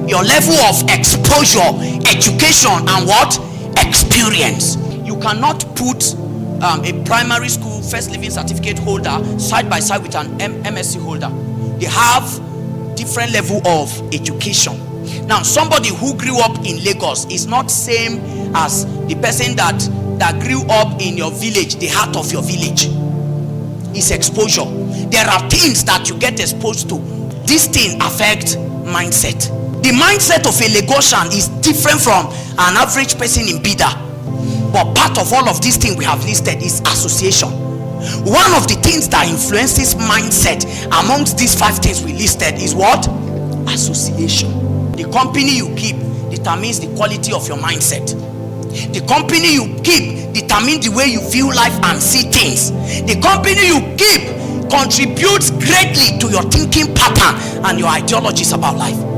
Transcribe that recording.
your level of exposure, education, and what? Experience. You cannot put a primary school first living certificate holder side by side with an MSc holder. They have different level of education. Now, somebody who grew up in Lagos is not same as the person that grew up in your village, the heart of your village. It's exposure. There are things that you get exposed to. This thing affects mindset. The mindset of a Lagosian is different from an average person in Bida. But part of all of these things we have listed is association. One of the things that influences mindset amongst these 5 things we listed is what? Association. The company you keep determines the quality of your mindset. The company you keep determines the way you view life and see things. The company you keep contributes greatly to your thinking pattern and your ideologies about life.